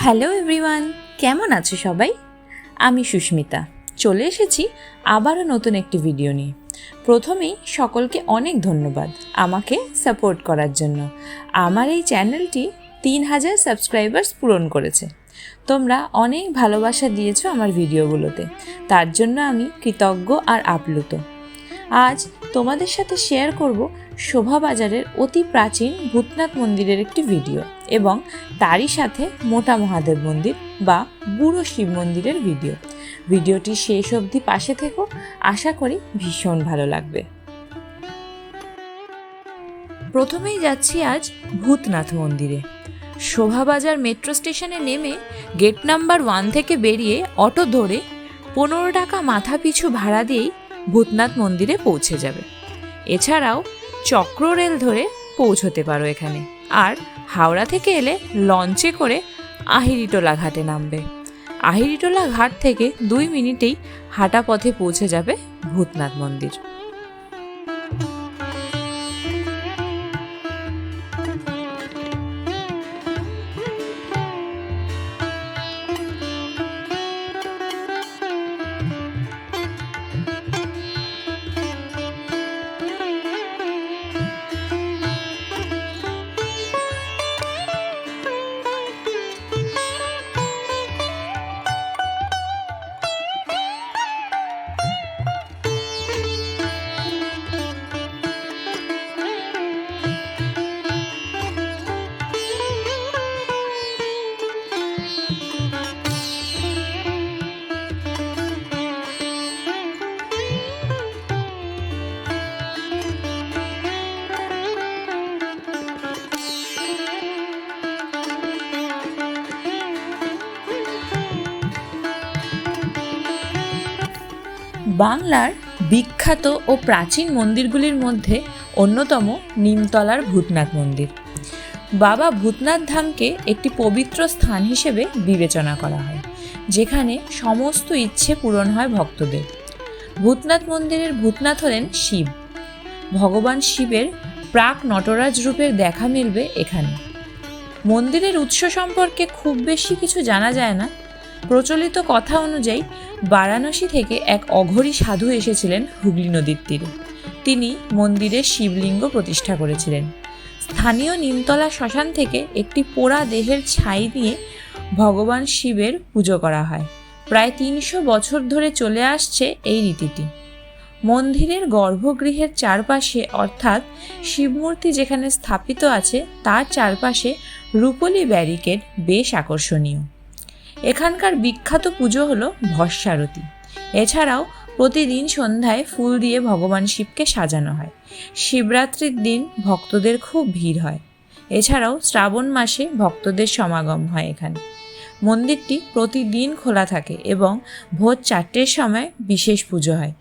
Hello everyone, কেমন আছো সবাই? আমি সুস্মিতা চলে এসেছি আবারও নতুন একটি ভিডিও নিয়ে। প্রথমেই সকলকে অনেক ধন্যবাদ আমাকে সাপোর্ট করার জন্য। আমার এই চ্যানেলটি 3000 সাবস্ক্রাইবার্স পূরণ করেছে। তোমরা অনেক ভালোবাসা দিয়েছো আমার ভিডিওগুলোতে, তার জন্য আমি কৃতজ্ঞ আর আপ্লুত। আজ তোমাদের সাথে শেয়ার করব শোভাবাজারের অতি প্রাচীন ভূতনাথ মন্দিরের একটি ভিডিও এবং তারই সাথে মোটা মহাদেব মন্দির বা বুড়ো শিব মন্দিরের ভিডিওটি শেষ অবধি পাশে থেকো, আশা করি ভীষণ ভালো লাগবে। প্রথমেই যাচ্ছি আজ ভূতনাথ মন্দিরে। শোভাবাজার মেট্রো স্টেশনে নেমে গেট নাম্বার 1 থেকে বেরিয়ে অটো ধরে 15 টাকা মাথা পিছু ভাড়া দিয়েই ভূতনাথ মন্দিরে পৌঁছে যাবে। এছাড়াও চক্র রেল ধরে পৌঁছতে পারো এখানে, আর হাওড়া থেকে এলে লঞ্চে করে আহিরিটোলা ঘাটে নামবে। আহিরিটোলা ঘাট থেকে 2 মিনিটেই হাঁটা পথে পৌঁছে যাবে ভূতনাথ মন্দির। বাংলার বিখ্যাত ও প্রাচীন মন্দিরগুলির মধ্যে অন্যতম নিমতলার ভূতনাথ মন্দির। বাবা ভূতনাথ ধামকে একটি পবিত্র স্থান হিসেবে বিবেচনা করা হয়, যেখানে সমস্ত ইচ্ছে পূরণ হয় ভক্তদের। ভূতনাথ মন্দিরের ভূতনাথ হলেন শিব। ভগবান শিবের প্রাক নটরাজ রূপের দেখা মিলবে এখানে। মন্দিরের উৎস সম্পর্কে খুব বেশি কিছু জানা যায় না। প্রচলিত কথা অনুযায়ী বারাণসী থেকে এক অঘরী সাধু এসেছিলেন হুগলি নদীর তীরে। তিনি মন্দিরে শিবলিঙ্গ প্রতিষ্ঠা করেছিলেন। স্থানীয় নিমতলা শ্মশান থেকে একটি পোড়া দেহের ছাই নিয়ে ভগবান শিবের পুজো করা হয়। প্রায় 300 বছর ধরে চলে আসছে এই রীতিটি। মন্দিরের গর্ভগৃহের চারপাশে, অর্থাৎ শিবমূর্তি যেখানে স্থাপিত আছে তার চারপাশে রূপোলি ব্যারিকেড বেশ আকর্ষণীয়। এখানকার বিখ্যাত পুজো হলো ভস্মারতি। এছাড়াও প্রতিদিন সন্ধ্যায় ফুল দিয়ে ভগবান শিবকে সাজানো হয়। শিবরাত্রির দিন ভক্তদের খুব ভিড় হয়। এছাড়াও শ্রাবণ মাসে ভক্তদের সমাগম হয় এখানে। মন্দিরটি প্রতিদিন খোলা থাকে এবং ভোর 4টের সময় বিশেষ পুজো হয়।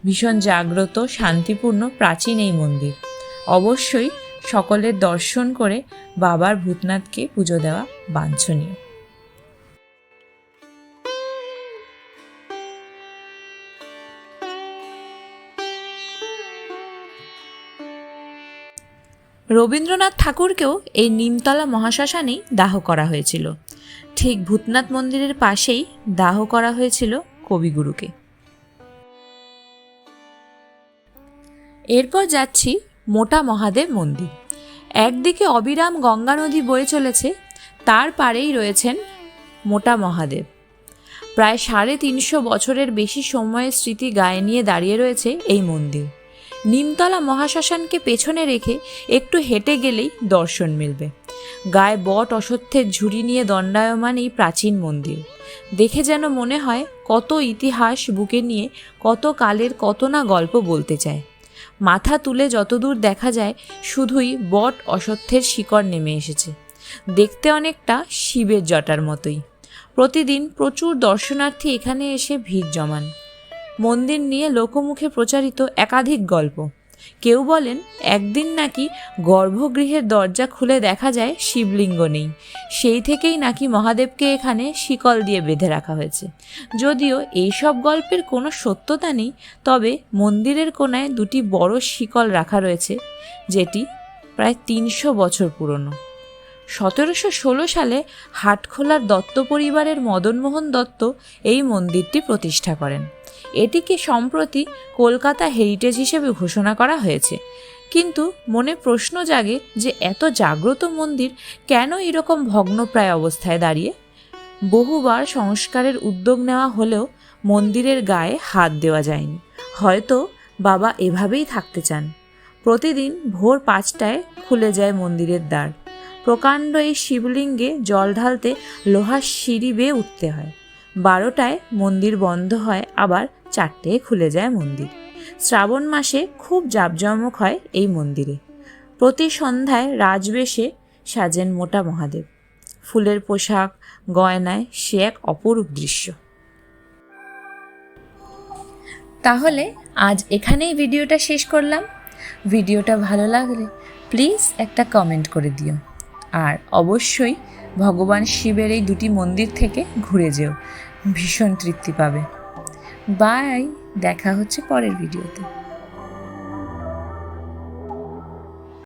ভীষণ জাগ্রত, শান্তিপূর্ণ, প্রাচীন এই মন্দির। অবশ্যই সকলের দর্শন করে বাবার ভূতনাথকে পুজো দেওয়া বাঞ্ছনীয়। রবীন্দ্রনাথ ঠাকুরকেও এই নিমতলা মহাশ্মশানেই দাহ করা হয়েছিল। ঠিক ভূতনাথ মন্দিরের পাশেই দাহ করা হয়েছিল কবিগুরুকে। এরপর যাচ্ছি মোটা মহাদেব মন্দির। একদিকে অবিরাম গঙ্গা নদী বয়ে চলেছে, তার পাড়েই রয়েছেন মোটা মহাদেব। প্রায় 350 বছরের বেশি সময়ের স্মৃতি গায়ে নিয়ে দাঁড়িয়ে রয়েছে এই মন্দির। নিমতলা মহাশ্মশানকে পেছনে রেখে একটু হেঁটে গেলেই দর্শন মিলবে। গায়ে বট অশ্বত্থের ঝুড়ি নিয়ে দণ্ডায়মান এই প্রাচীন মন্দির দেখে যেন মনে হয় কত ইতিহাস বুকে নিয়ে কত কালের কত না গল্প বলতে চায়। মাথা তুলে যতদূর দেখা যায় শুধুই বট অশ্বত্থের শিকড় নেমে এসেছে। দেখতে অনেকটা শিবের জটার মতোই। প্রতিদিন প্রচুর দর্শনার্থী এখানে এসে ভিড় জমান। মন্দির নিয়ে লোকমুখে প্রচারিত একাধিক গল্প। কেউ বলেন একদিন নাকি গর্ভগৃহের দরজা খুলে দেখা যায় শিবলিঙ্গ নেই। সেই থেকেই নাকি মহাদেবকে এখানে শিকল দিয়ে বেঁধে রাখা হয়েছে। যদিও এইসব গল্পের কোনো সত্যতা নেই, তবে মন্দিরের কোণায় 2টি বড় শিকল রাখা রয়েছে, যেটি প্রায় 300 বছর পুরনো। 1716 সালে হাটখোলার দত্ত পরিবারের মদনমোহন দত্ত এই মন্দিরটি প্রতিষ্ঠা করেন। এটিকে সম্প্রতি কলকাতা হেরিটেজ হিসেবে ঘোষণা করা হয়েছে। কিন্তু মনে প্রশ্ন জাগে যে এত জাগ্রত মন্দির কেন এরকম ভগ্নপ্রায় অবস্থায় দাঁড়িয়ে? বহুবার সংস্কারের উদ্যোগ নেওয়া হলেও মন্দিরের গায়ে হাত দেওয়া যায়নি। হয়তো বাবা এভাবেই থাকতে চান। প্রতিদিন ভোর 5টায় খুলে যায় মন্দিরের দ্বার। প্রকাণ্ড এই শিবলিঙ্গে জল ঢালতে লোহার সিঁড়ি বেয়ে উঠতে হয়। 12টায় মন্দির বন্ধ হয়, আবার 4টায় খুলে যায় মন্দির। শ্রাবণ মাসে খুব জাঁকজমক হয় এই মন্দিরে। প্রতি সন্ধ্যায় রাজবেশে সাজেন মোটা মহাদেব। ফুলের পোশাক, গয়নায় সে এক অপরূপ দৃশ্য। তাহলে আজ এখানেই ভিডিওটা শেষ করলাম। ভিডিওটা ভালো লাগলে প্লিজ একটা কমেন্ট করে দিও, আর অবশ্যই ভগবান শিবের এই 2টি মন্দির থেকে ঘুরে যেও, ভীষণ তৃপ্তি পাবে। বাই, দেখা হচ্ছে পরের ভিডিওতে।